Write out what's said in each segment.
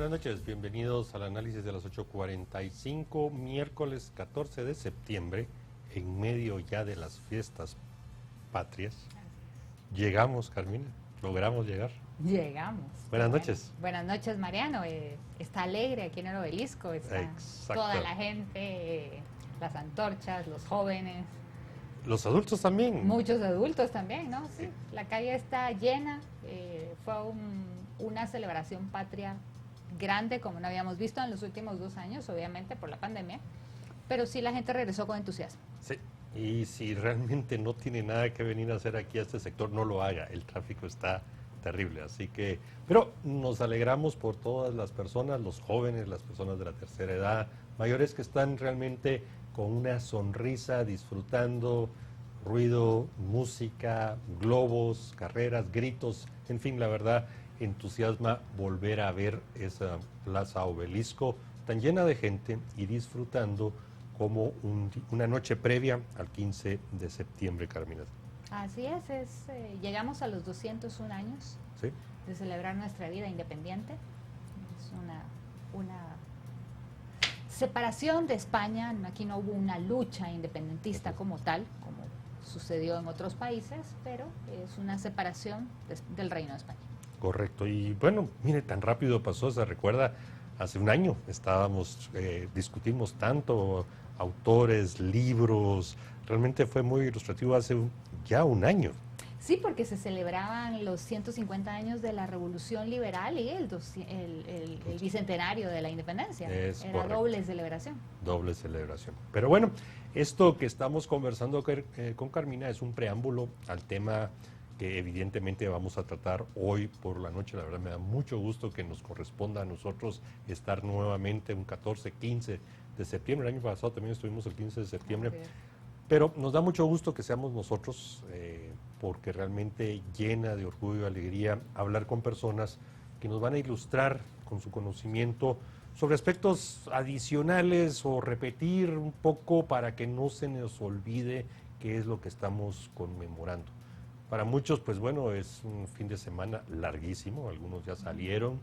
Buenas noches, bienvenidos al análisis de las 8:45, miércoles 14 de septiembre, en medio ya de las fiestas patrias. Llegamos, Carmina, logramos llegar. Llegamos. Buenas noches. Buenas noches, Mariano. Está alegre aquí en el Obelisco, está toda la gente, las antorchas, los jóvenes. Los adultos también. Muchos adultos también, ¿no? Sí, la calle está llena, fue una celebración patria grande como no habíamos visto en los últimos 2 años, obviamente por la pandemia, pero sí la gente regresó con entusiasmo. Sí, y si realmente no tiene nada que venir a hacer aquí a este sector, no lo haga, el tráfico está terrible, así que, pero nos alegramos por todas las personas, los jóvenes, las personas de la tercera edad, mayores que están realmente con una sonrisa, disfrutando, ruido, música, globos, carreras, gritos, en fin, la verdad, entusiasma volver a ver esa Plaza Obelisco tan llena de gente y disfrutando como una noche previa al 15 de septiembre, Carmina. Así es, llegamos a los 201 años ¿Sí? de celebrar nuestra vida independiente. Es una separación de España, aquí no hubo una lucha independentista como tal, como sucedió en otros países, pero es una separación del Reino de España. Correcto, y bueno, mire, tan rápido pasó, se recuerda, hace un año discutimos tanto, autores, libros, realmente fue muy ilustrativo hace ya un año. Sí, porque se celebraban los 150 años de la Revolución Liberal y el bicentenario de la independencia. Era correcto. Doble celebración. Doble celebración. Pero bueno, esto que estamos conversando con Carmina es un preámbulo al tema que evidentemente vamos a tratar hoy por la noche. La verdad me da mucho gusto que nos corresponda a nosotros estar nuevamente un 14, 15 de septiembre. El año pasado también estuvimos el 15 de septiembre. Okay. Pero nos da mucho gusto que seamos nosotros, porque realmente llena de orgullo y alegría hablar con personas que nos van a ilustrar con su conocimiento sobre aspectos adicionales o repetir un poco para que no se nos olvide qué es lo que estamos conmemorando. Para muchos, pues bueno, es un fin de semana larguísimo, algunos ya salieron,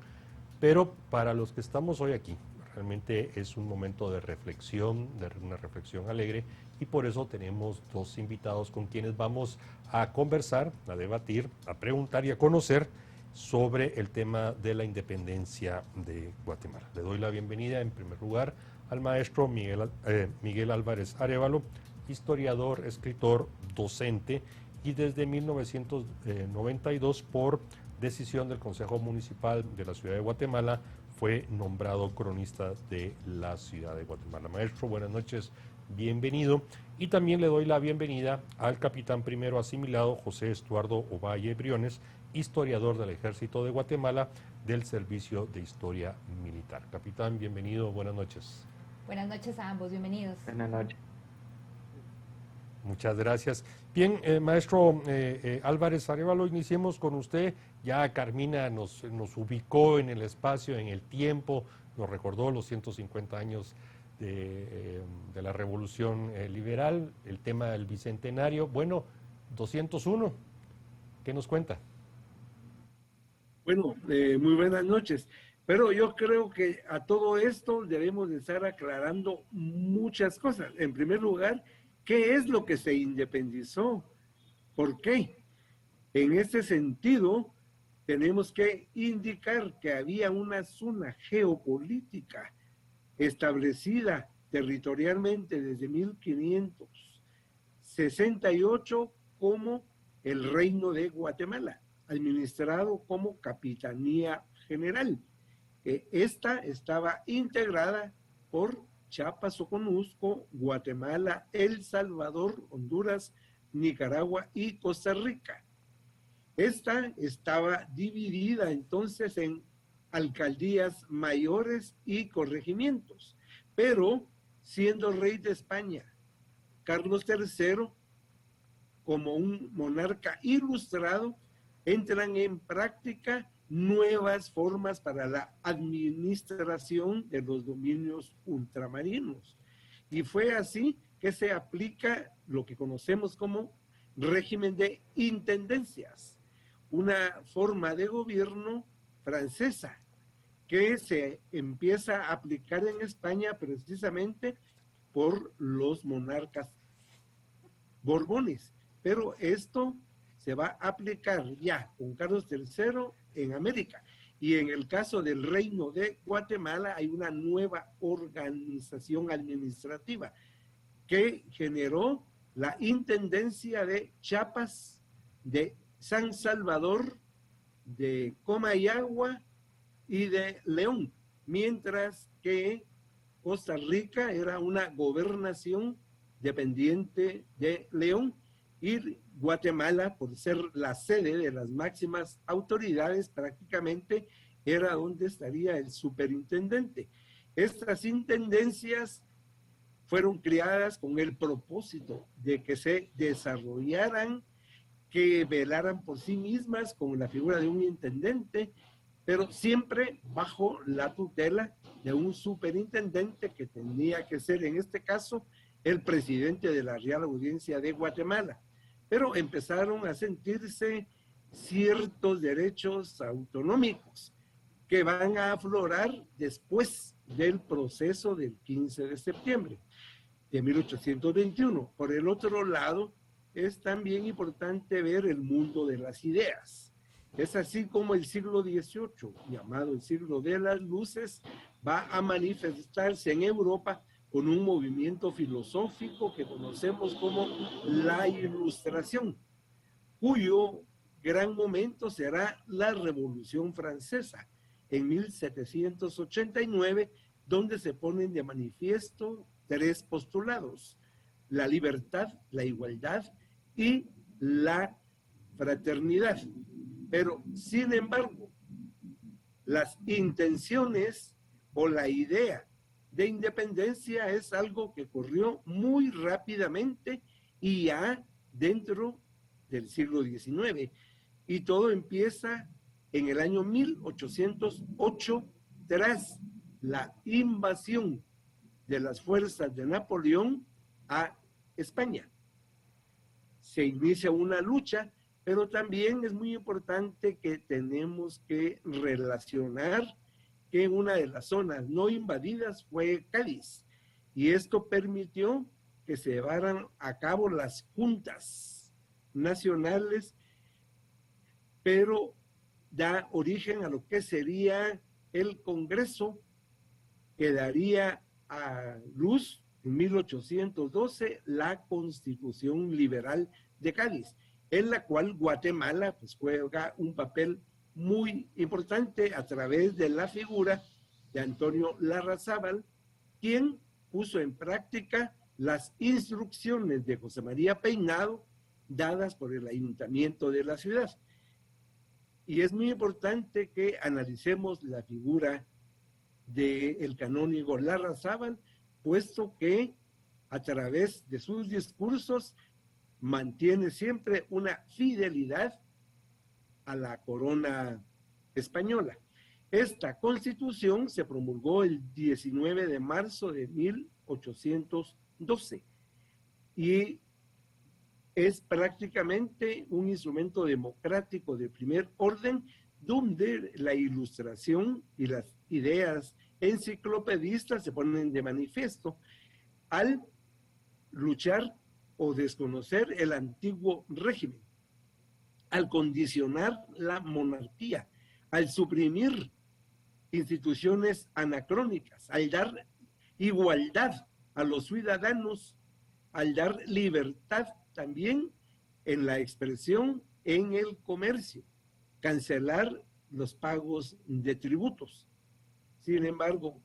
pero para los que estamos hoy aquí, realmente es un momento de reflexión, de una reflexión alegre, y por eso tenemos 2 invitados con quienes vamos a conversar, a debatir, a preguntar y a conocer sobre el tema de la independencia de Guatemala. Le doy la bienvenida en primer lugar al maestro Miguel Álvarez Arévalo, historiador, escritor, docente, y desde 1992 por decisión del Consejo Municipal de la Ciudad de Guatemala fue nombrado cronista de la Ciudad de Guatemala. Maestro, buenas noches, bienvenido. Y también le doy la bienvenida al capitán primero asimilado José Estuardo Ovalle Briones, historiador del Ejército de Guatemala del Servicio de Historia Militar. Capitán, bienvenido, buenas noches. Buenas noches a ambos, bienvenidos. Buenas noches. Muchas gracias. Bien, maestro Álvarez Arévalo, iniciemos con usted. Ya Carmina nos ubicó en el espacio, en el tiempo, nos recordó los 150 años de la Revolución Liberal, el tema del Bicentenario. Bueno, 201, ¿qué nos cuenta? Bueno, muy buenas noches. Pero yo creo que a todo esto debemos de estar aclarando muchas cosas. En primer lugar, ¿qué es lo que se independizó? ¿Por qué? En este sentido, tenemos que indicar que había una zona geopolítica establecida territorialmente desde 1568 como el Reino de Guatemala, administrado como Capitanía General. Esta estaba integrada por Chiapas, Soconusco, Guatemala, El Salvador, Honduras, Nicaragua y Costa Rica. Esta estaba dividida entonces en alcaldías mayores y corregimientos, pero siendo rey de España, Carlos III, como un monarca ilustrado, entran en práctica nuevas formas para la administración de los dominios ultramarinos. Y fue así que se aplica lo que conocemos como régimen de intendencias, una forma de gobierno francesa que se empieza a aplicar en España precisamente por los monarcas borbones. Pero esto se va a aplicar ya con Carlos III en América. Y en el caso del Reino de Guatemala hay una nueva organización administrativa que generó la Intendencia de Chiapas, de San Salvador, de Comayagua y de León, mientras que Costa Rica era una gobernación dependiente de León, y Guatemala, por ser la sede de las máximas autoridades, prácticamente era donde estaría el superintendente. Estas intendencias fueron creadas con el propósito de que se desarrollaran, que velaran por sí mismas con la figura de un intendente, pero siempre bajo la tutela de un superintendente que tenía que ser, en este caso, el presidente de la Real Audiencia de Guatemala. Pero empezaron a sentirse ciertos derechos autonómicos que van a aflorar después del proceso del 15 de septiembre de 1821. Por el otro lado, es también importante ver el mundo de las ideas. Es así como el siglo XVIII, llamado el siglo de las luces, va a manifestarse en Europa con un movimiento filosófico que conocemos como la Ilustración, cuyo gran momento será la Revolución Francesa en 1789, donde se ponen de manifiesto tres postulados: la libertad, la igualdad y la fraternidad. Pero, sin embargo, las intenciones o la idea de independencia es algo que ocurrió muy rápidamente y ya dentro del siglo XIX. Y todo empieza en el año 1808, tras la invasión de las fuerzas de Napoleón a España. Se inicia una lucha, pero también es muy importante que tenemos que relacionar que una de las zonas no invadidas fue Cádiz, y esto permitió que se llevaran a cabo las juntas nacionales, pero da origen a lo que sería el Congreso, que daría a luz en 1812 la Constitución Liberal de Cádiz, en la cual Guatemala pues juega un papel muy importante a través de la figura de Antonio Larrazábal, quien puso en práctica las instrucciones de José María Peinado dadas por el ayuntamiento de la ciudad. Y es muy importante que analicemos la figura del canónigo Larrazábal, puesto que a través de sus discursos mantiene siempre una fidelidad a la corona española. Esta constitución se promulgó el 19 de marzo de 1812 y es prácticamente un instrumento democrático de primer orden, donde la Ilustración y las ideas enciclopedistas se ponen de manifiesto al luchar o desconocer el antiguo régimen, al condicionar la monarquía, al suprimir instituciones anacrónicas, al dar igualdad a los ciudadanos, al dar libertad también en la expresión, en el comercio, cancelar los pagos de tributos. Sin embargo,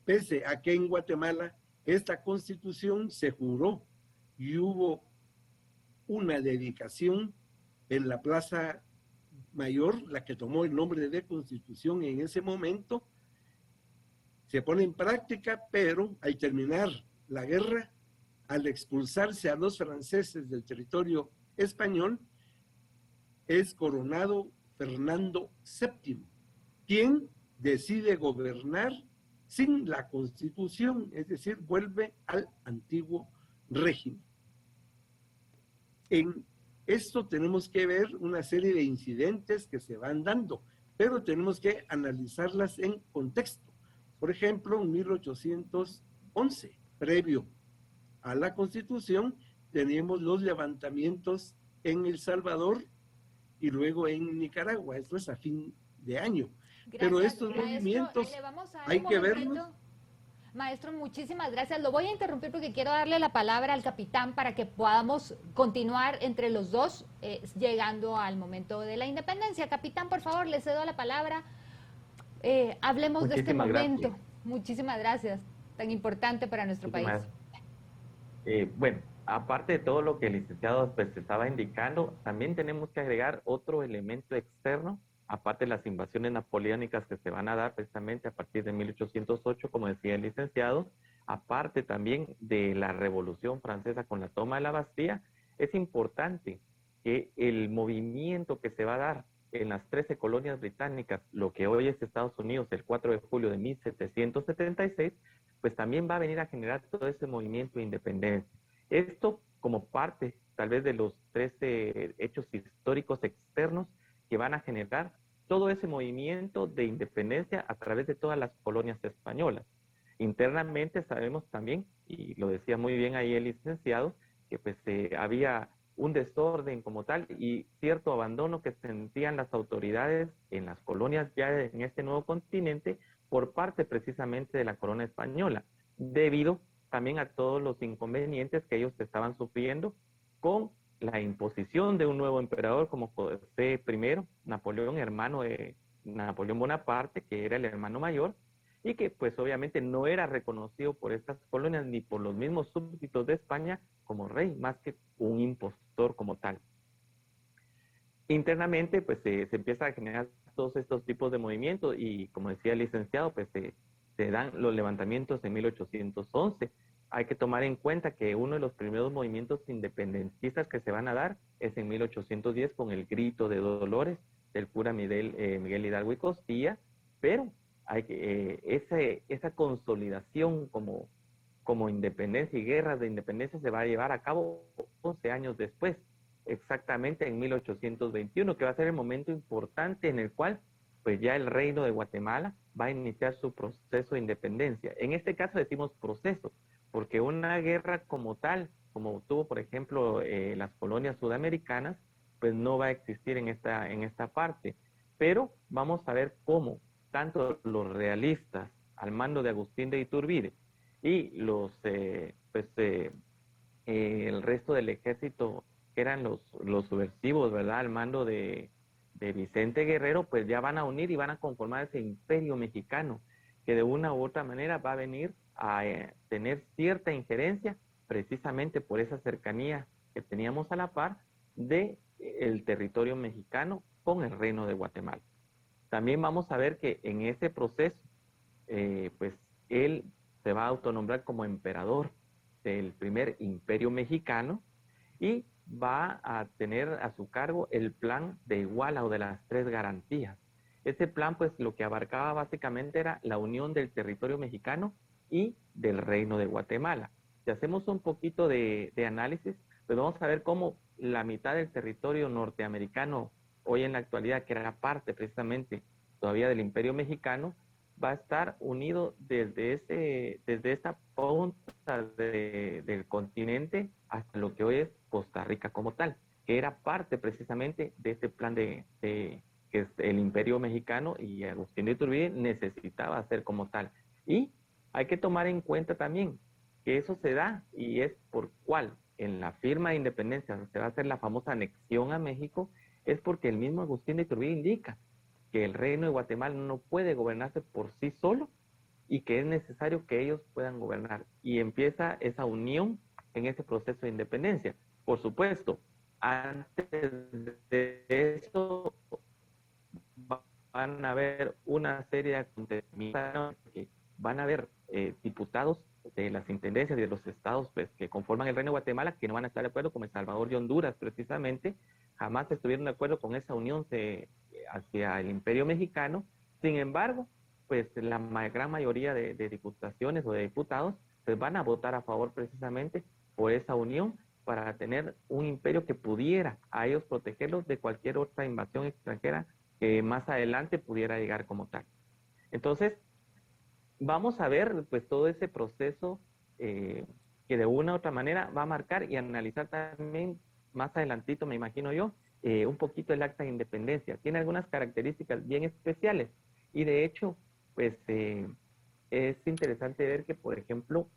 pese a que en Guatemala esta constitución se juró y hubo una dedicación en la Plaza Mayor, la que tomó el nombre de Constitución en ese momento, se pone en práctica, pero al terminar la guerra, al expulsarse a los franceses del territorio español, es coronado Fernando VII, quien decide gobernar sin la Constitución, es decir, vuelve al antiguo régimen. En esto tenemos que ver una serie de incidentes que se van dando. pero tenemos que analizarlas en contexto. Por ejemplo, en 1811, previo a la Constitución, teníamos los levantamientos en El Salvador y luego en Nicaragua. Esto es a fin de año. Pero Gracias, estos maestro. movimientos Le vamos a dar hay un que momentito. verlos. Maestro, muchísimas gracias. Lo voy a interrumpir porque quiero darle la palabra al capitán para que podamos continuar entre los dos, llegando al momento de la independencia. Capitán, por favor, le cedo la palabra. Hablemos de este Muchísimas momento. gracias. Muchísimas gracias. Tan importante para nuestro país. Bueno, aparte de todo lo que el licenciado pues estaba indicando, también tenemos que agregar otro elemento externo, aparte de las invasiones napoleónicas que se van a dar precisamente a partir de 1808, como decía el licenciado, aparte también de la Revolución Francesa con la toma de la Bastilla. Es importante que el movimiento que se va a dar en las 13 colonias británicas, lo que hoy es Estados Unidos, el 4 de julio de 1776, pues también va a venir a generar todo ese movimiento de independencia. Esto como parte tal vez de los 13 hechos históricos externos que van a generar todo ese movimiento de independencia a través de todas las colonias españolas. Internamente sabemos también, y lo decía muy bien ahí el licenciado, que pues había un desorden como tal y cierto abandono que sentían las autoridades en las colonias ya en este nuevo continente por parte precisamente de la corona española, debido también a todos los inconvenientes que ellos estaban sufriendo con la imposición de un nuevo emperador como José I, Napoleón, hermano de Napoleón Bonaparte, que era el hermano mayor, y que pues obviamente no era reconocido por estas colonias ni por los mismos súbditos de España como rey, más que un impostor como tal. Internamente pues se empieza a generar todos estos tipos de movimientos y como decía el licenciado, pues se dan los levantamientos en 1811. Hay que tomar en cuenta que uno de los primeros movimientos independentistas que se van a dar es en 1810 con el grito de Dolores del cura Miguel Hidalgo y Costilla, pero hay esa consolidación como independencia y guerras de independencia se va a llevar a cabo 11 años después, exactamente en 1821, que va a ser el momento importante en el cual pues ya el Reino de Guatemala va a iniciar su proceso de independencia. En este caso decimos proceso, porque una guerra como tal, como tuvo por ejemplo las colonias sudamericanas, pues no va a existir en esta parte. Pero vamos a ver cómo tanto los realistas al mando de Agustín de Iturbide y el resto del ejército que eran los subversivos, ¿verdad? Al mando de Vicente Guerrero, pues ya van a unir y van a conformar ese imperio mexicano, que de una u otra manera va a venir a tener cierta injerencia precisamente por esa cercanía que teníamos a la par de el territorio mexicano con el Reino de Guatemala. También vamos a ver que en ese proceso, pues él se va a autonombrar como emperador del primer imperio mexicano y va a tener a su cargo el plan de Iguala o de las tres garantías. Ese plan, pues lo que abarcaba básicamente era la unión del territorio mexicano y del Reino de Guatemala. Si hacemos un poquito de análisis, pues vamos a ver cómo la mitad del territorio norteamericano hoy en la actualidad, que era parte precisamente todavía del Imperio Mexicano, va a estar unido desde esta punta del continente hasta lo que hoy es Costa Rica como tal, que era parte precisamente de este plan que es el Imperio Mexicano y Agustín de Iturbide necesitaba hacer como tal. Y hay que tomar en cuenta también que eso se da y es por cual en la firma de independencia se va a hacer la famosa anexión a México, es porque el mismo Agustín de Iturbide indica que el Reino de Guatemala no puede gobernarse por sí solo y que es necesario que ellos puedan gobernar. Y empieza esa unión en ese proceso de independencia. Por supuesto, antes de eso van a haber una serie de acontecimientos que van a haber diputados de las intendencias y de los estados pues, que conforman el Reino de Guatemala que no van a estar de acuerdo, como El Salvador y Honduras precisamente, jamás estuvieron de acuerdo con esa unión hacia el Imperio Mexicano. Sin embargo, pues la gran mayoría de diputaciones o de diputados pues van a votar a favor precisamente por esa unión para tener un imperio que pudiera a ellos protegerlos de cualquier otra invasión extranjera que más adelante pudiera llegar como tal. Entonces, vamos a ver pues todo ese proceso que de una u otra manera va a marcar y analizar también más adelantito, me imagino yo, un poquito el acta de independencia. Tiene algunas características bien especiales y de hecho, pues es interesante ver que, por ejemplo,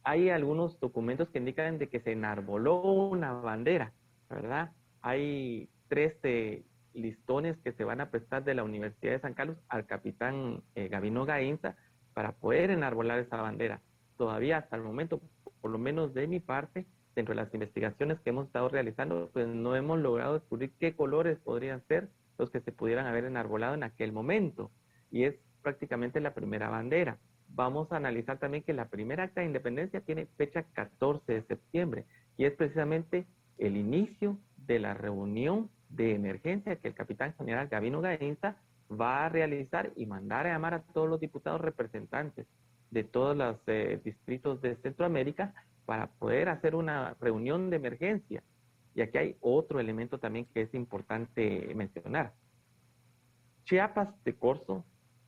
hay algunos documentos que indican de que se enarboló una bandera, ¿verdad? Hay 13 listones que se van a prestar de la Universidad de San Carlos al capitán Gavino Gainza para poder enarbolar esa bandera. Todavía hasta el momento, por lo menos de mi parte, dentro de las investigaciones que hemos estado realizando, pues no hemos logrado descubrir qué colores podrían ser los que se pudieran haber enarbolado en aquel momento. Y es prácticamente la primera bandera. Vamos a analizar también que la primera acta de independencia tiene fecha 14 de septiembre y es precisamente el inicio de la reunión de emergencia que el capitán general Gavino Gainza va a realizar y mandar a llamar a todos los diputados representantes de todos los distritos de Centroamérica para poder hacer una reunión de emergencia. Y aquí hay otro elemento también que es importante mencionar. Chiapas de Corzo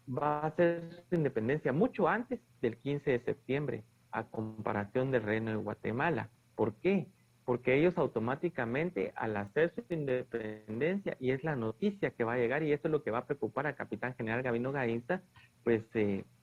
va a hacer su independencia mucho antes del 15 de septiembre, a comparación del Reino de Guatemala. ¿Por qué? Porque ellos automáticamente, al hacer su independencia, y es la noticia que va a llegar, y esto es lo que va a preocupar al capitán general Gavino Gainza, pues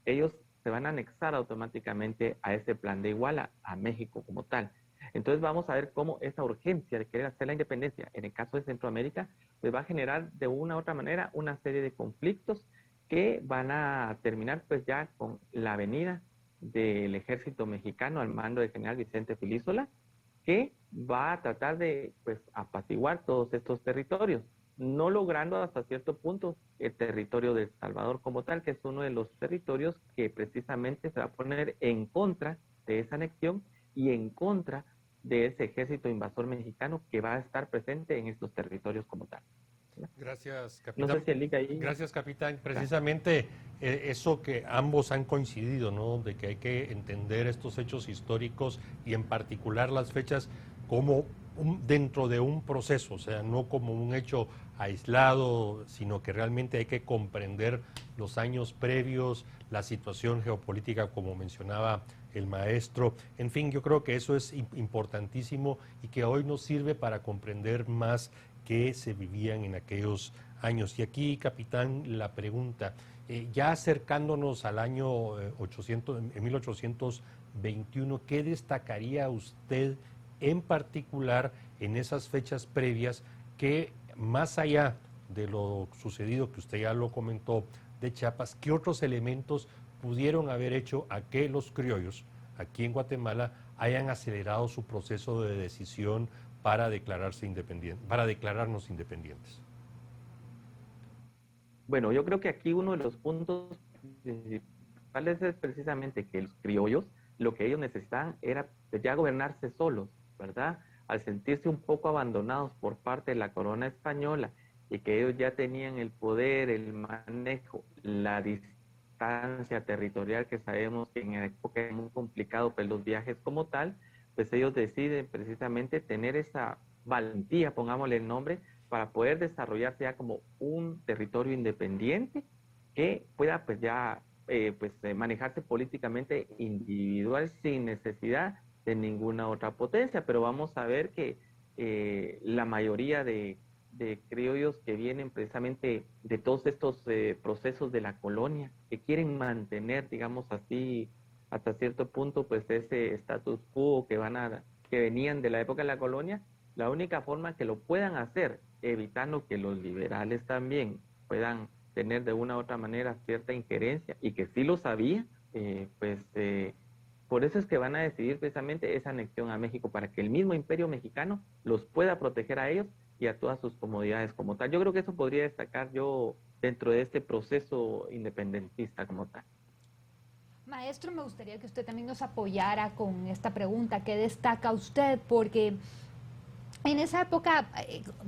ellos se van a anexar automáticamente a ese plan de Iguala, a México como tal. Entonces vamos a ver cómo esa urgencia de querer hacer la independencia, en el caso de Centroamérica, pues va a generar de una u otra manera una serie de conflictos que van a terminar pues ya con la venida del ejército mexicano al mando del general Vicente Filísola, que va a tratar de pues apaciguar todos estos territorios, no logrando hasta cierto punto el territorio de El Salvador como tal, que es uno de los territorios que precisamente se va a poner en contra de esa anexión y en contra de ese ejército invasor mexicano que va a estar presente en estos territorios como tal. Gracias, capitán. No sé si el link ahí... Gracias, capitán. Precisamente eso que ambos han coincidido, ¿no? De que hay que entender estos hechos históricos y en particular las fechas como dentro de un proceso, o sea, no como un hecho aislado, sino que realmente hay que comprender los años previos, la situación geopolítica, como mencionaba el maestro. En fin, yo creo que eso es importantísimo y que hoy nos sirve para comprender más que se vivían en aquellos años. Y aquí, capitán, la pregunta, ya acercándonos al año 1821, ¿qué destacaría usted en particular en esas fechas previas que, más allá de lo sucedido, que usted ya lo comentó, de Chiapas, qué otros elementos pudieron haber hecho a que los criollos aquí en Guatemala hayan acelerado su proceso de decisión para declararse independientes, para declararnos independientes? Bueno, yo creo que aquí uno de los puntos principales es precisamente que los criollos, lo que ellos necesitaban era ya gobernarse solos, ¿verdad? Al sentirse un poco abandonados por parte de la corona española y que ellos ya tenían el poder, el manejo, la distancia territorial, que sabemos que en la época es muy complicado, pues los viajes como tal, pues ellos deciden precisamente tener esa valentía, pongámosle el nombre, para poder desarrollarse ya como un territorio independiente que pueda pues ya manejarse políticamente individual sin necesidad de ninguna otra potencia. Pero vamos a ver que la mayoría de criollos que vienen precisamente de todos estos procesos de la colonia, que quieren mantener, digamos así, hasta cierto punto, pues ese status quo que venían de la época de la colonia, la única forma que lo puedan hacer, evitando que los liberales también puedan tener de una u otra manera cierta injerencia, y que sí lo sabía, por eso es que van a decidir precisamente esa anexión a México, para que el mismo imperio mexicano los pueda proteger a ellos y a todas sus comodidades como tal. Yo creo que eso podría destacar yo dentro de este proceso independentista como tal. Maestro, me gustaría que usted también nos apoyara con esta pregunta. ¿Qué destaca usted? Porque en esa época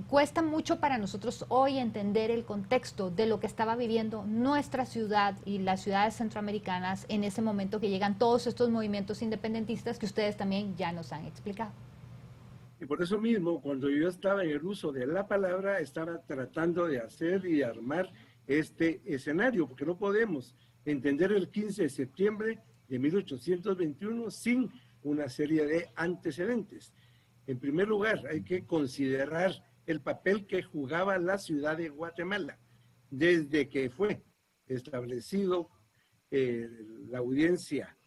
cuesta mucho para nosotros hoy entender el contexto de lo que estaba viviendo nuestra ciudad y las ciudades centroamericanas en ese momento que llegan todos estos movimientos independentistas que ustedes también ya nos han explicado. Y por eso mismo, cuando yo estaba en el uso de la palabra, estaba tratando de hacer y armar este escenario, porque no podemos entender el 15 de septiembre de 1821 sin una serie de antecedentes. En primer lugar, hay que considerar el papel que jugaba la ciudad de Guatemala desde que fue establecido la audiencia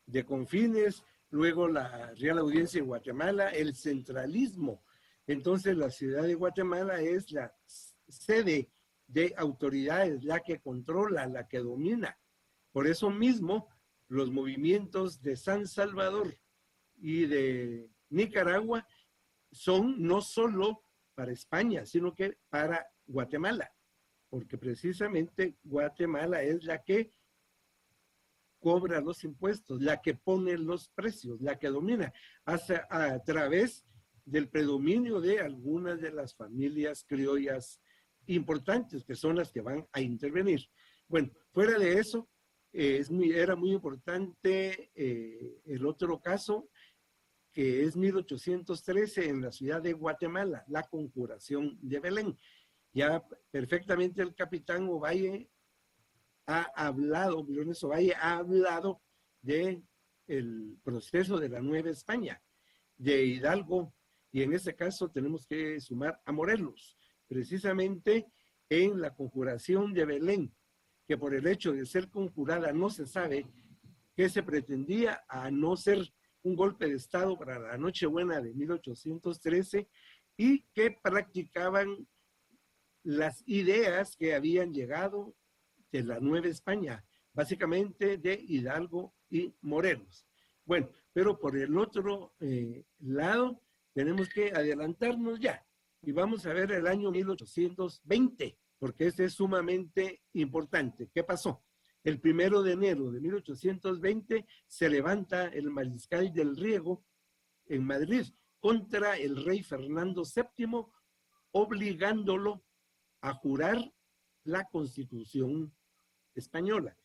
de Confines, luego la Real Audiencia de Guatemala, el centralismo. Entonces la ciudad de Guatemala es la sede de autoridades, la que controla, la que domina. Por eso mismo, los movimientos de San Salvador y de Nicaragua son no solo para España, sino que para Guatemala, porque precisamente Guatemala es la que cobra los impuestos, la que pone los precios, la que domina a través del predominio de algunas de las familias criollas importantes, que son las que van a intervenir. Bueno, fuera de eso, era muy importante el otro caso, que es 1813 en la ciudad de Guatemala, la conjuración de Belén. Ya perfectamente el capitán Ovalle ha hablado, Briones Ovalle ha hablado de el proceso de la Nueva España, de Hidalgo, y en este caso tenemos que sumar a Morelos, precisamente en la conjuración de Belén, que por el hecho de ser conjurada no se sabe qué se pretendía, a no ser un golpe de Estado para la Nochebuena de 1813, y que practicaban las ideas que habían llegado de la Nueva España, básicamente de Hidalgo y Morelos. Bueno, pero por el otro lado, tenemos que adelantarnos ya, y vamos a ver el año 1820, porque este es sumamente importante. ¿Qué pasó? El 1 de enero de 1820 se levanta el mariscal del Riego en Madrid contra el rey Fernando VII, obligándolo a jurar la Constitución española.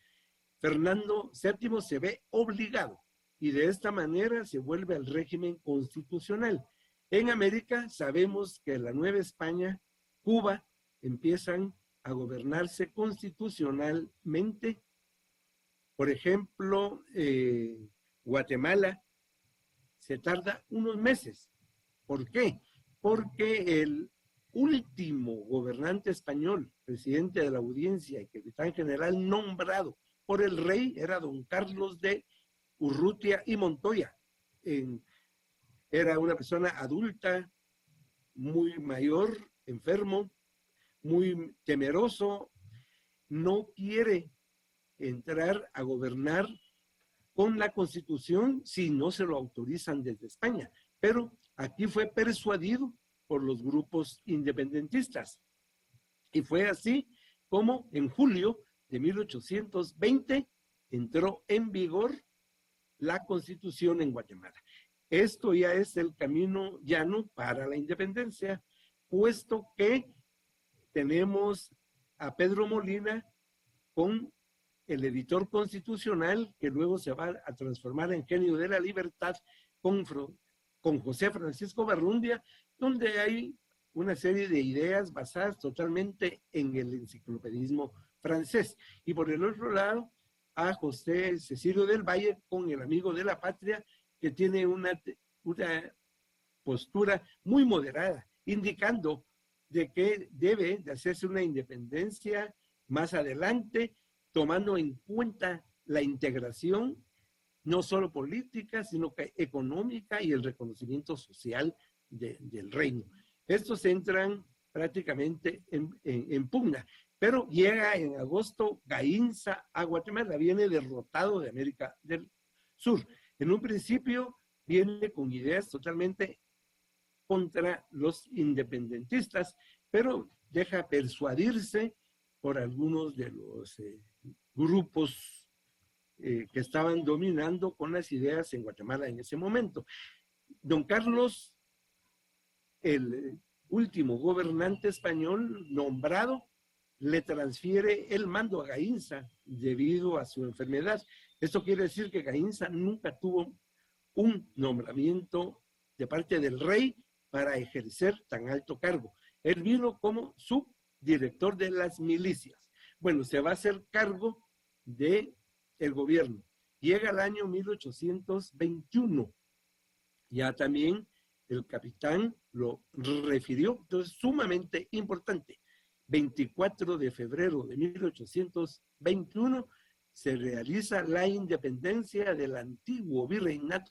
Fernando VII se ve obligado y de esta manera se vuelve al régimen constitucional. En América sabemos que la Nueva España, Cuba, empiezan a gobernarse constitucionalmente. Por ejemplo, Guatemala se tarda unos meses. ¿Por qué? Porque el último gobernante español, presidente de la audiencia y capitán general nombrado por el rey, era don Carlos de Urrutia y Montoya. Era una persona adulta, muy mayor, enfermo, muy temeroso, no quiere entrar a gobernar con la Constitución si no se lo autorizan desde España. Pero aquí fue persuadido por los grupos independentistas. Y fue así como en julio de 1820 entró en vigor la Constitución en Guatemala. Esto ya es el camino llano para la independencia, puesto que tenemos a Pedro Molina con el editor constitucional, que luego se va a transformar en Genio de la Libertad, con José Francisco Barrundia, donde hay una serie de ideas basadas totalmente en el enciclopedismo francés. Y por el otro lado, a José Cecilio del Valle con el Amigo de la Patria, que tiene una postura muy moderada, indicando de que debe de hacerse una independencia más adelante, tomando en cuenta la integración, no solo política, sino que económica y el reconocimiento social del reino. Estos entran prácticamente en pugna, pero llega en agosto Gaínza a Guatemala, viene derrotado de América del Sur. En un principio viene con ideas totalmente contra los independentistas, pero deja persuadirse por algunos de los grupos que estaban dominando con las ideas en Guatemala en ese momento. Don Carlos, el último gobernante español nombrado, le transfiere el mando a Gaínza debido a su enfermedad. Esto quiere decir que Gaínza nunca tuvo un nombramiento de parte del rey para ejercer tan alto cargo. Él vino como subdirector de las milicias. Bueno, se va a hacer cargo del gobierno. Llega el año 1821. Ya también el capitán lo refirió, entonces sumamente importante. 24 de febrero de 1821 se realiza la independencia del antiguo virreinato,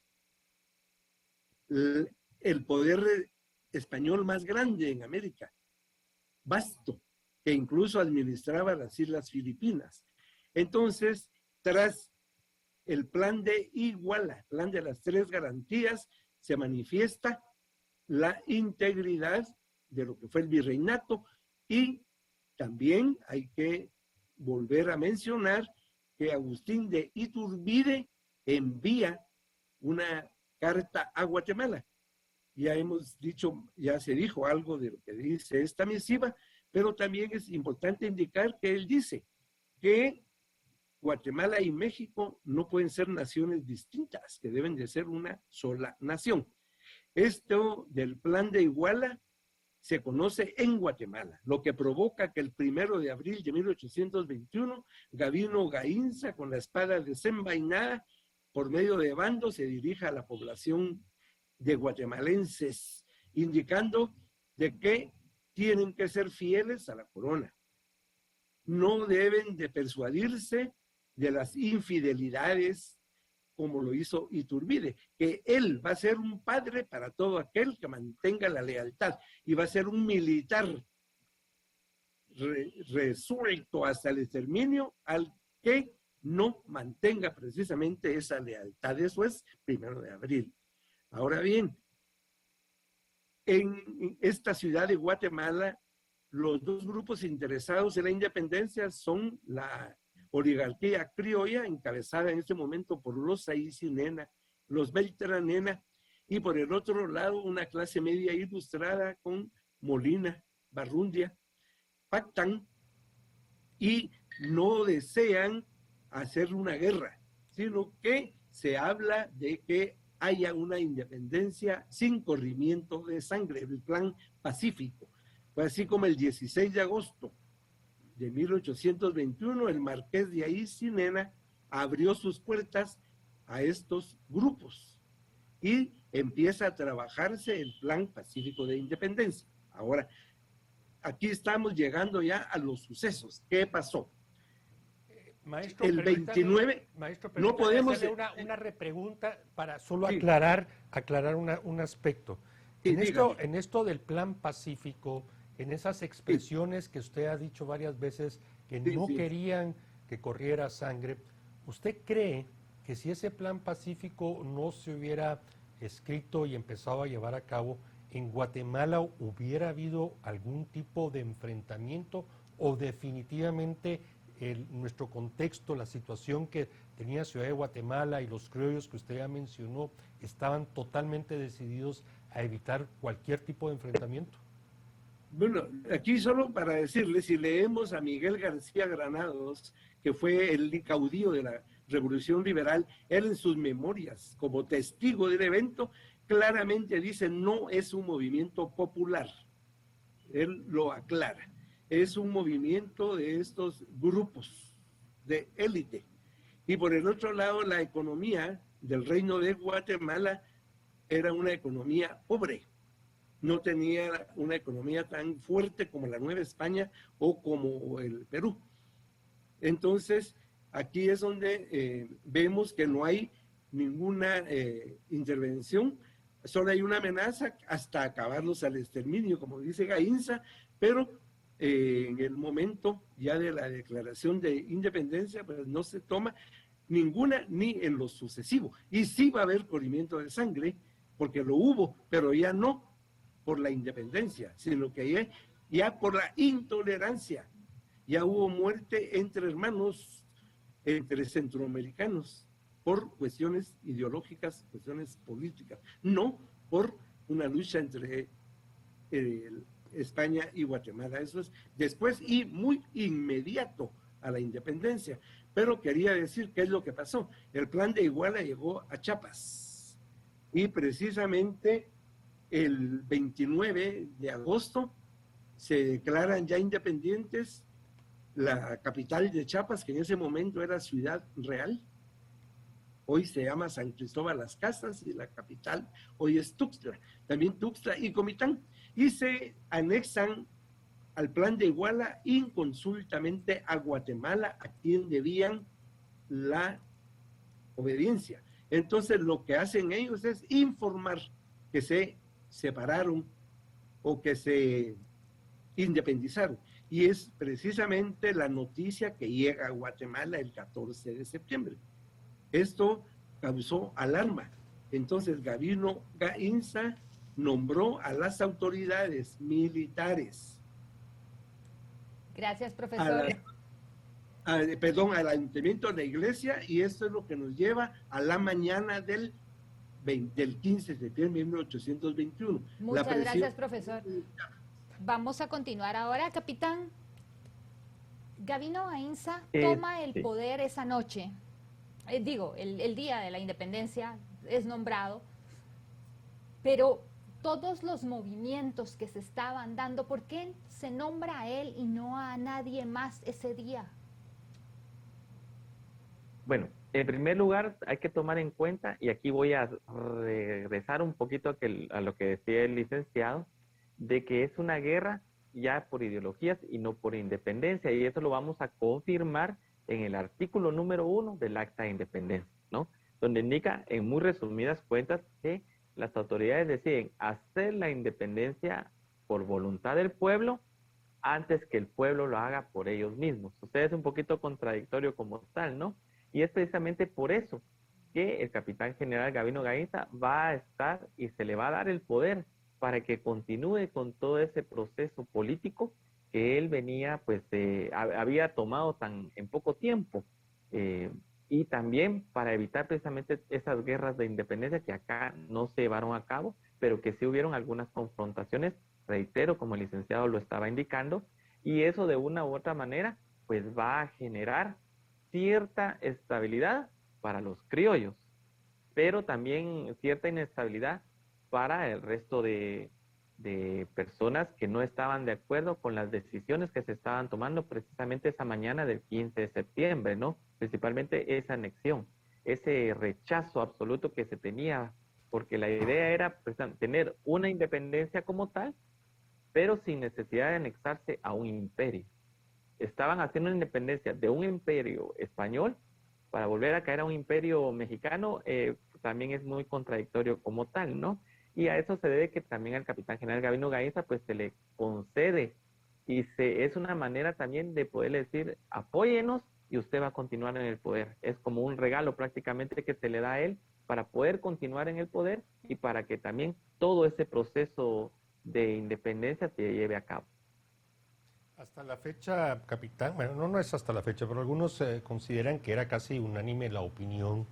el poder español más grande en América, vasto, que incluso administraba las Islas Filipinas. Entonces, tras el plan de Iguala, plan de las 3 garantías, se manifiesta la integridad de lo que fue el virreinato, y también hay que volver a mencionar que Agustín de Iturbide envía una carta a Guatemala. Ya hemos dicho, ya se dijo algo de lo que dice esta misiva, pero también es importante indicar que él dice que Guatemala y México no pueden ser naciones distintas, que deben de ser una sola nación. Esto del plan de Iguala se conoce en Guatemala, lo que provoca que el 1 de abril de 1821, Gavino Gainza, con la espada desenvainada, por medio de bandos, se dirija a la población de guatemalenses, indicando de que tienen que ser fieles a la corona. No deben de persuadirse de las infidelidades como lo hizo Iturbide, que él va a ser un padre para todo aquel que mantenga la lealtad y va a ser un militar resuelto hasta el exterminio al que no mantenga precisamente esa lealtad. Eso es 1 de abril. Ahora bien, en esta ciudad de Guatemala, los dos grupos interesados en la independencia son la oligarquía criolla, encabezada en este momento por los Aycinena, los Beltranena, y por el otro lado una clase media ilustrada con Molina, Barrundia, pactan y no desean hacer una guerra, sino que se habla de que haya una independencia sin corrimiento de sangre, el plan pacífico. Fue así como el 16 de agosto de 1821, el marqués de Aycinena abrió sus puertas a estos grupos y empieza a trabajarse el plan pacífico de independencia. Ahora, aquí estamos llegando ya a los sucesos. ¿Qué pasó? Maestro, el 29, maestro, no podemos hacerle una repregunta para solo sí, aclarar un aspecto. Sí, En esto del plan pacífico, en esas expresiones que usted ha dicho varias veces que no querían que corriera sangre, ¿usted cree que si ese plan pacífico no se hubiera escrito y empezado a llevar a cabo, en Guatemala hubiera habido algún tipo de enfrentamiento o definitivamente nuestro contexto, la situación que tenía Ciudad de Guatemala y los criollos que usted ya mencionó, estaban totalmente decididos a evitar cualquier tipo de enfrentamiento? Bueno, aquí solo para decirles, si leemos a Miguel García Granados, que fue el caudillo de la Revolución Liberal, él en sus memorias, como testigo del evento, claramente dice, no es un movimiento popular. Él lo aclara. Es un movimiento de estos grupos de élite. Y por el otro lado, la economía del Reino de Guatemala era una economía pobre. No tenía una economía tan fuerte como la Nueva España o como el Perú. Entonces, aquí es donde vemos que no hay ninguna intervención, solo hay una amenaza hasta acabarlos al exterminio, como dice Gainza, pero en el momento ya de la declaración de independencia, pues no se toma ninguna ni en lo sucesivo. Y sí va a haber corrimiento de sangre, porque lo hubo, pero ya no por la independencia, sino que ya por la intolerancia. Ya hubo muerte entre hermanos, entre centroamericanos, por cuestiones ideológicas, cuestiones políticas, no por una lucha entre España y Guatemala. Eso es después y muy inmediato a la independencia. Pero quería decir qué es lo que pasó. El plan de Iguala llegó a Chiapas Y precisamente el 29 de agosto se declaran ya independientes la capital de Chiapas, que en ese momento era Ciudad Real. Hoy se llama San Cristóbal Las Casas, y la capital hoy es Tuxtla, también Tuxtla y Comitán, y se anexan al Plan de Iguala inconsultamente a Guatemala, a quien debían la obediencia. Entonces lo que hacen ellos es informar que se separaron o que se independizaron. Y es precisamente la noticia que llega a Guatemala el 14 de septiembre. Esto causó alarma. Entonces Gabino Gainza nombró a las autoridades militares. Gracias, profesor. Al ayuntamiento de la iglesia, y esto es lo que nos lleva a la mañana del 15 de septiembre de 1821. Muchas gracias, profesor. Vamos a continuar ahora, capitán. Gabino Gainza toma el poder esa noche. El día de la independencia es nombrado, pero todos los movimientos que se estaban dando, ¿por qué se nombra a él y no a nadie más ese día? Bueno, en primer lugar hay que tomar en cuenta, y aquí voy a regresar un poquito a lo que decía el licenciado, de que es una guerra ya por ideologías y no por independencia, y eso lo vamos a confirmar en el artículo número 1 del Acta de Independencia, ¿no? Donde indica en muy resumidas cuentas que las autoridades deciden hacer la independencia por voluntad del pueblo antes que el pueblo lo haga por ellos mismos. O sea, es un poquito contradictorio como tal, ¿no? Y es precisamente por eso que el capitán general Gabino Gainza va a estar y se le va a dar el poder para que continúe con todo ese proceso político que él venía, pues, había tomado en poco tiempo. Y también para evitar precisamente esas guerras de independencia que acá no se llevaron a cabo, pero que sí hubieron algunas confrontaciones, reitero, como el licenciado lo estaba indicando, y eso de una u otra manera, pues va a generar cierta estabilidad para los criollos, pero también cierta inestabilidad para el resto de personas que no estaban de acuerdo con las decisiones que se estaban tomando precisamente esa mañana del 15 de septiembre, ¿no? Principalmente esa anexión, ese rechazo absoluto que se tenía, porque la idea era tener una independencia como tal, pero sin necesidad de anexarse a un imperio. Estaban haciendo una independencia de un imperio español para volver a caer a un imperio mexicano, también es muy contradictorio como tal, ¿no? Y a eso se debe que también al capitán general Gabino Gainza pues se le concede y es una manera también de poderle decir apóyenos y usted va a continuar en el poder. Es como un regalo prácticamente que se le da a él para poder continuar en el poder y para que también todo ese proceso de independencia se lleve a cabo. Hasta la fecha, capitán, bueno, no es hasta la fecha, pero algunos consideran que era casi unánime la opinión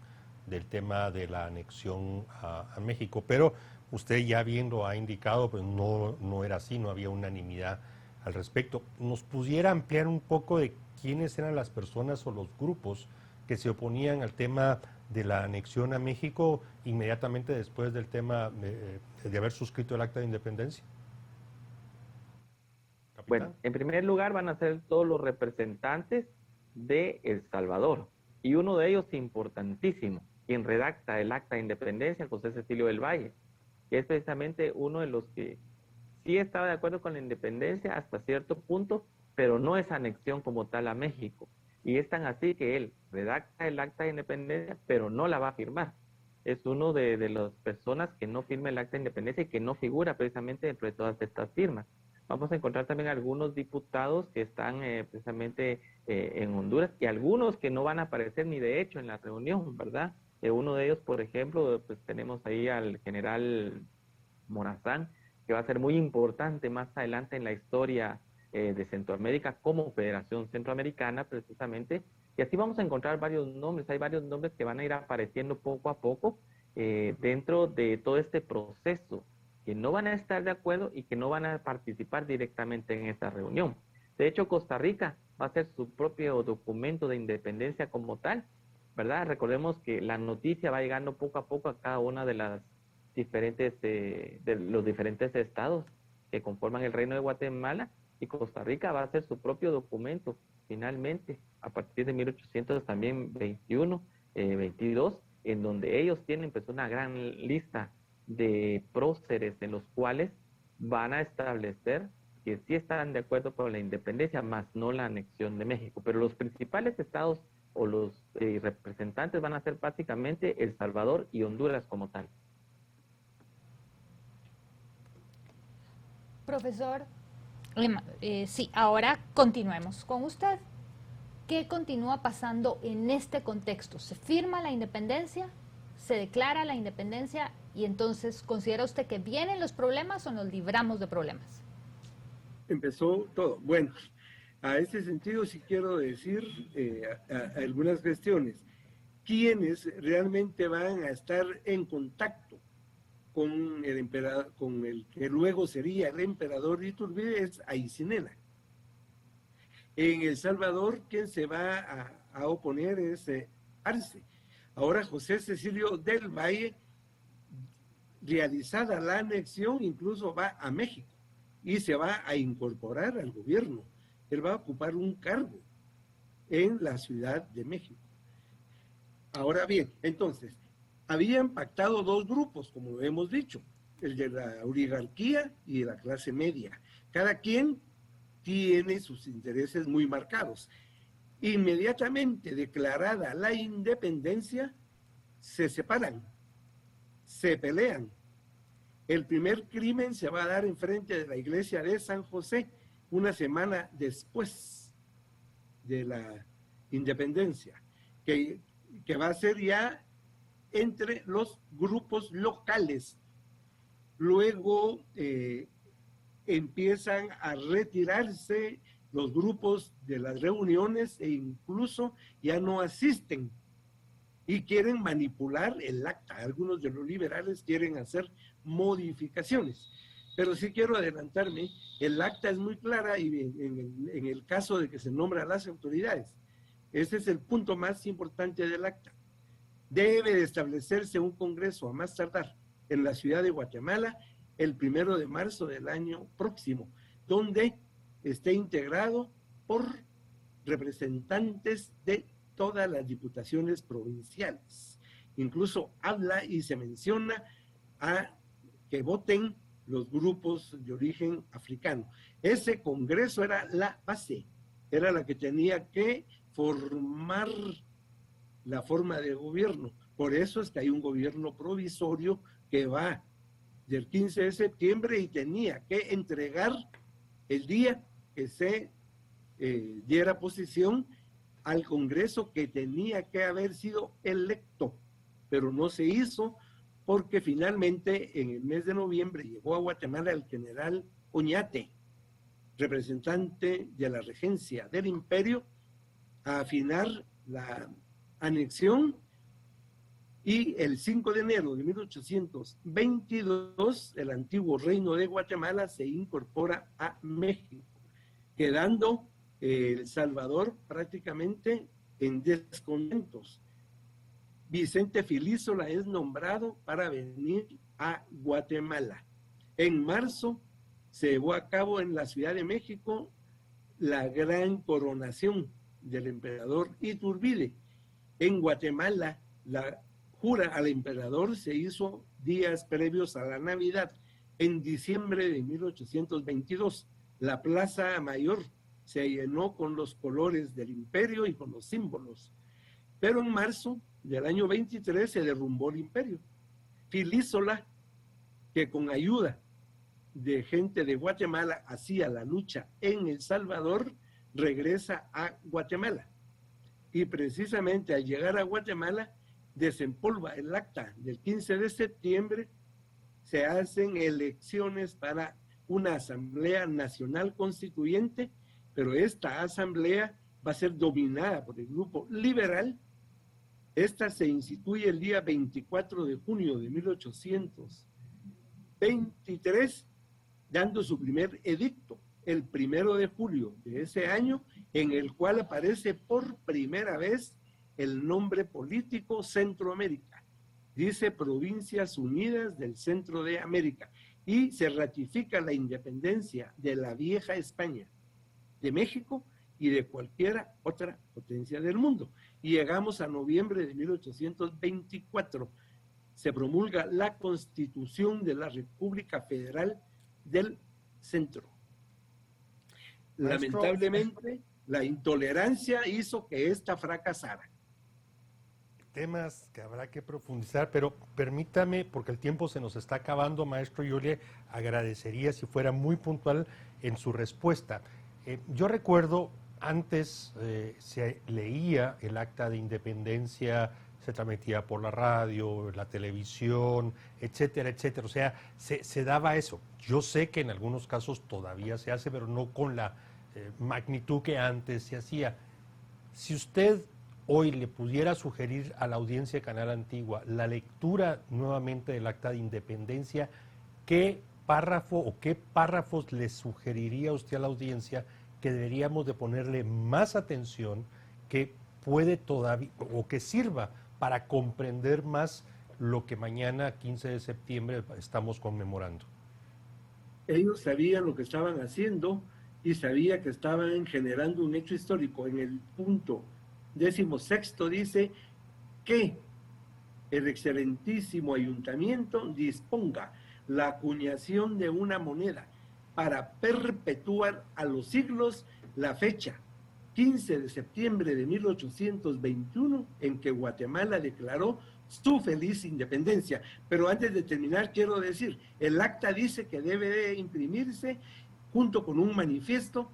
del tema de la anexión a México, pero usted ya bien lo ha indicado, pues no era así, no había unanimidad al respecto. ¿Nos pudiera ampliar un poco de quiénes eran las personas o los grupos que se oponían al tema de la anexión a México inmediatamente después del tema de haber suscrito el Acta de Independencia? ¿Capitán? Bueno, en primer lugar van a ser todos los representantes de El Salvador, y uno de ellos importantísimo, quien redacta el Acta de Independencia, José Cecilio del Valle, que es precisamente uno de los que sí estaba de acuerdo con la independencia hasta cierto punto, pero no esa anexión como tal a México. Y es tan así que él redacta el Acta de Independencia, pero no la va a firmar. Es uno de las personas que no firma el Acta de Independencia y que no figura precisamente dentro de todas estas firmas. Vamos a encontrar también algunos diputados que están precisamente en Honduras y algunos que no van a aparecer ni de hecho en la reunión, ¿verdad? Uno de ellos, por ejemplo, pues tenemos ahí al general Morazán, que va a ser muy importante más adelante en la historia de Centroamérica como Federación Centroamericana, precisamente. Y así vamos a encontrar varios nombres, hay varios nombres que van a ir apareciendo poco a poco dentro de todo este proceso, que no van a estar de acuerdo y que no van a participar directamente en esta reunión. De hecho, Costa Rica va a hacer su propio documento de independencia como tal, ¿verdad? Recordemos que la noticia va llegando poco a poco a cada una de las de los diferentes estados que conforman el Reino de Guatemala, y Costa Rica va a hacer su propio documento, finalmente, a partir de 1821, 22, en donde ellos tienen pues una gran lista de próceres en los cuales van a establecer que sí están de acuerdo con la independencia, más no la anexión de México. Pero los principales estados o los representantes van a ser básicamente El Salvador y Honduras como tal. Profesor, sí, ahora continuemos con usted. ¿Qué continúa pasando en este contexto? ¿Se firma la independencia? ¿Se declara la independencia? Y entonces, ¿considera usted que vienen los problemas o nos libramos de problemas? Empezó todo. Bueno, a este sentido sí quiero decir algunas cuestiones. ¿Quiénes realmente van a estar en contacto con el emperador, con el que luego sería el emperador Iturbide? Es Aycinena. En El Salvador, quien se va a oponer es Arce. Ahora José Cecilio del Valle, realizada la anexión, incluso va a México y se va a incorporar al gobierno. Él va a ocupar un cargo en la Ciudad de México. Ahora bien, entonces, habían pactado dos grupos, como lo hemos dicho, el de la oligarquía y la clase media. Cada quien tiene sus intereses muy marcados. Inmediatamente declarada la independencia, se separan, se pelean. El primer crimen se va a dar enfrente de la iglesia de San José, una semana después de la independencia, que va a ser ya entre los grupos locales. Luego empiezan a retirarse los grupos de las reuniones e incluso ya no asisten y quieren manipular el acta. Algunos de los liberales quieren hacer modificaciones. Pero sí quiero adelantarme, el acta es muy clara y en el caso de que se nombra a las autoridades. Ese es el punto más importante del acta. Debe de establecerse un congreso a más tardar en la ciudad de Guatemala el 1 de marzo del año próximo, donde esté integrado por representantes de todas las diputaciones provinciales. Incluso habla y se menciona a que voten los grupos de origen africano. Ese congreso era la base, era la que tenía que formar la forma de gobierno. Por eso es que hay un gobierno provisorio que va del 15 de septiembre y tenía que entregar el día que se diera posesión al Congreso que tenía que haber sido electo, pero no se hizo porque finalmente en el mes de noviembre llegó a Guatemala el general Oñate, representante de la regencia del imperio, a afinar la anexión, y el 5 de enero de 1822 el antiguo reino de Guatemala se incorpora a México, quedando El Salvador prácticamente en descontentos. Vicente Filísola es nombrado para venir a Guatemala. En marzo se llevó a cabo en la Ciudad de México la gran coronación del emperador Iturbide. En Guatemala, la jura al emperador se hizo días previos a la Navidad, en diciembre de 1822. La Plaza Mayor se llenó con los colores del imperio y con los símbolos. Pero en marzo del año 23 se derrumbó el imperio. Filísola, que con ayuda de gente de Guatemala hacía la lucha en El Salvador, regresa a Guatemala. Y precisamente al llegar a Guatemala, desempolva el acta del 15 de septiembre, se hacen elecciones para una asamblea nacional constituyente, pero esta asamblea va a ser dominada por el grupo liberal. Esta se instituye el día 24 de junio de 1823, dando su primer edicto, el 1 de julio de ese año, en el cual aparece por primera vez el nombre político Centroamérica. dice Provincias Unidas del Centro de América, y se ratifica la independencia de la vieja España, de México y de cualquier otra potencia del mundo. Y llegamos a noviembre de 1824. Se promulga la Constitución de la República Federal del Centro. Maestro, Lamentablemente, la intolerancia hizo que esta fracasara. temas que habrá que profundizar, pero permítame, porque el tiempo se nos está acabando, maestro, yo le agradecería si fuera muy puntual en su respuesta. Yo recuerdo, antes se leía el acta de independencia, se transmitía por la radio, la televisión, etcétera, etcétera. O sea, se daba eso. Yo sé que en algunos casos todavía se hace, pero no con la magnitud que antes se hacía. Si usted hoy le pudiera sugerir a la audiencia de Canal Antigua la lectura nuevamente del acta de independencia, ¿qué párrafo o qué párrafos le sugeriría usted a la audiencia que deberíamos de ponerle más atención, que puede todavía o que sirva para comprender más lo que mañana, 15 de septiembre, estamos conmemorando? Ellos sabían lo que estaban haciendo y sabían que estaban generando un hecho histórico. En el punto 16 dice que el excelentísimo ayuntamiento disponga la acuñación de una moneda para perpetuar a los siglos la fecha 15 de septiembre de 1821 en que Guatemala declaró su feliz independencia. Pero antes de terminar, quiero decir, el acta dice que debe de imprimirse junto con un manifiesto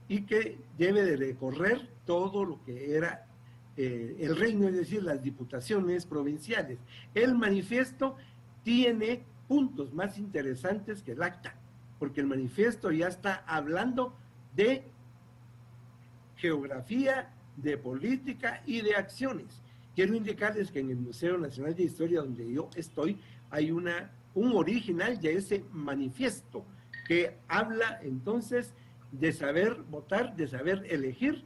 y que debe de recorrer todo lo que era el reino, es decir, las diputaciones provinciales. El manifiesto tiene puntos más interesantes que el acta, porque el manifiesto ya está hablando de geografía, de política y de acciones. Quiero indicarles que en el Museo Nacional de Historia, donde yo estoy, hay un original de ese manifiesto que habla entonces de saber votar, de saber elegir,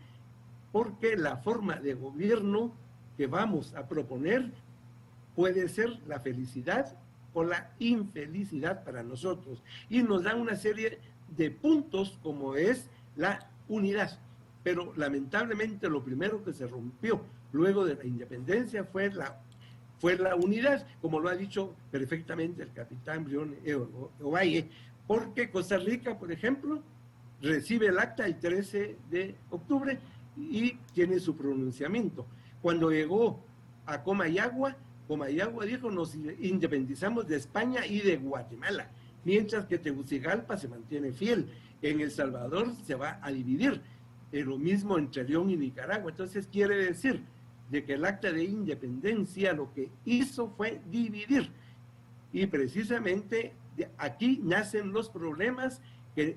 porque la forma de gobierno que vamos a proponer puede ser la felicidad o la infelicidad para nosotros. Y nos da una serie de puntos como es la unidad. Pero lamentablemente lo primero que se rompió luego de la independencia fue la unidad, como lo ha dicho perfectamente el capitán Brión Ovalle, porque Costa Rica, por ejemplo, recibe el acta el 13 de octubre y tiene su pronunciamiento. Cuando llegó a Comayagua dijo: nos independizamos de España y de Guatemala, mientras que Tegucigalpa se mantiene fiel. En El Salvador se va a dividir, lo mismo entre León y Nicaragua. Entonces quiere decir de que el acta de independencia lo que hizo fue dividir, y precisamente de aquí nacen los problemas que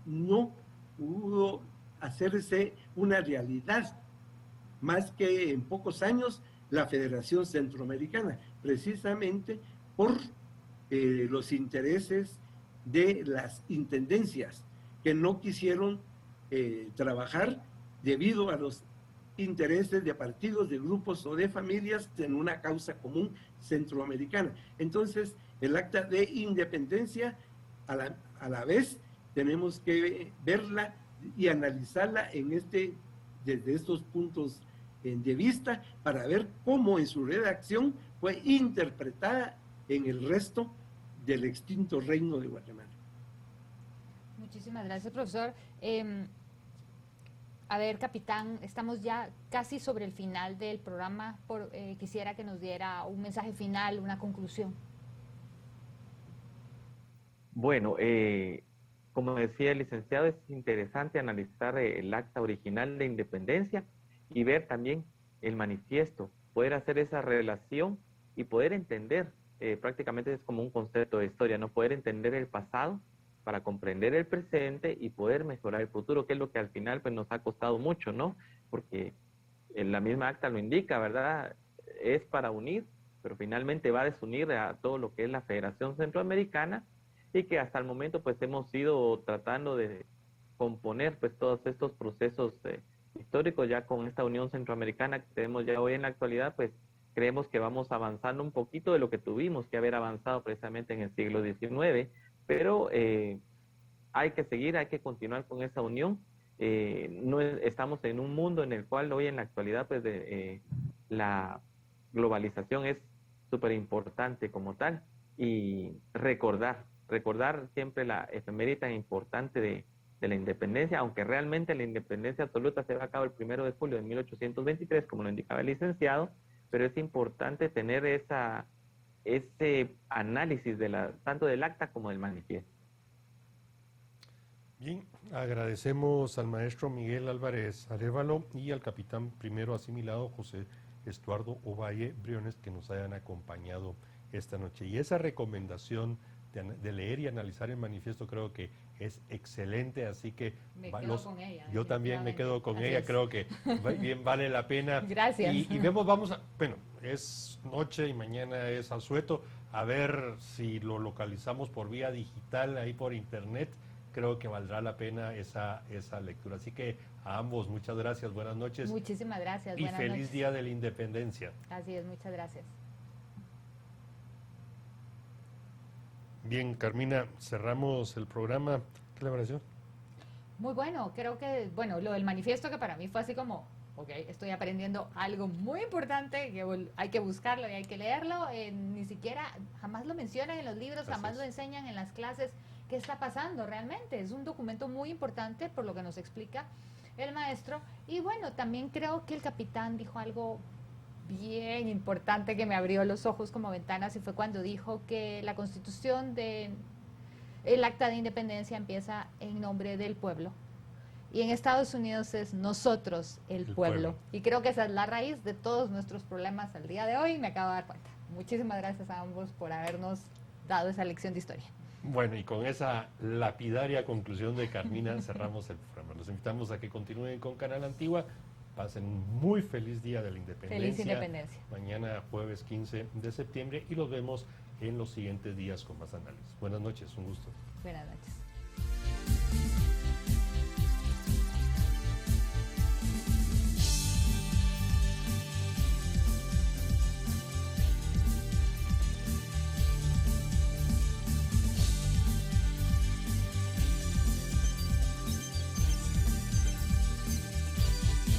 no pudo hacerse una realidad más que en pocos años la Federación Centroamericana, precisamente por los intereses de las intendencias que no quisieron trabajar debido a los intereses de partidos, de grupos o de familias en una causa común centroamericana. Entonces, el acta de independencia, a la vez, tenemos que verla y analizarla desde estos puntos de vista, para ver cómo en su redacción fue interpretada en el resto del extinto reino de Guatemala. Muchísimas gracias, profesor. A ver, capitán, estamos ya casi sobre el final del programa. Quisiera que nos diera un mensaje final, una conclusión. Bueno, como decía el licenciado, es interesante analizar el acta original de independencia y ver también el manifiesto, poder hacer esa relación y poder entender, prácticamente es como un concepto de historia, ¿no? Poder entender el pasado para comprender el presente y poder mejorar el futuro, que es lo que al final pues, nos ha costado mucho, ¿no? Porque la misma acta lo indica, ¿verdad? Es para unir, pero finalmente va a desunir a todo lo que es la Federación Centroamericana, y que hasta el momento pues hemos ido tratando de componer pues todos estos procesos históricos ya con esta Unión Centroamericana que tenemos ya hoy en la actualidad, pues creemos que vamos avanzando un poquito de lo que tuvimos que haber avanzado precisamente en el siglo XIX, pero hay que seguir, hay que continuar con esa unión. No estamos en un mundo en el cual hoy en la actualidad pues la globalización es súper importante como tal, y recordar siempre la efeméride tan importante de la independencia, aunque realmente la independencia absoluta se va a cabo el 1 de julio de 1823, como lo indicaba el licenciado, pero es importante tener ese análisis tanto del acta como del manifiesto. Bien, agradecemos al maestro Miguel Álvarez Arévalo y al capitán primero asimilado José Estuardo Ovalle Briones que nos hayan acompañado esta noche. Y esa recomendación de leer y analizar el manifiesto creo que es excelente, así que con ella, yo también me quedo con ella, creo que bien vale la pena. Gracias. Y bueno, es noche y mañana es asueto, a ver si lo localizamos por vía digital, ahí por internet, creo que valdrá la pena esa lectura. Así que a ambos, muchas gracias, buenas noches. Muchísimas gracias. Y feliz Día de la Independencia. Así es, muchas gracias. Bien, Carmina, cerramos el programa. ¿Qué le pareció? Muy bueno, creo que, bueno, lo del manifiesto que para mí fue así como, ok, estoy aprendiendo algo muy importante, que hay que buscarlo y hay que leerlo, ni siquiera, jamás lo mencionan en los libros, jamás lo enseñan en las clases, qué está pasando realmente. Es un documento muy importante por lo que nos explica el maestro. Y bueno, también creo que el capitán dijo algo bien importante que me abrió los ojos como ventanas, y fue cuando dijo que la Constitución el Acta de Independencia empieza en nombre del pueblo. Y en Estados Unidos es nosotros, el pueblo. Y creo que esa es la raíz de todos nuestros problemas al día de hoy, me acabo de dar cuenta. Muchísimas gracias a ambos por habernos dado esa lección de historia. Bueno, y con esa lapidaria conclusión de Carmina cerramos el programa. Los invitamos a que continúen con Canal Antigua. Pasen un muy feliz Día de la Independencia. Feliz Independencia. Mañana jueves 15 de septiembre y los vemos en los siguientes días con más análisis. Buenas noches, un gusto. Buenas noches.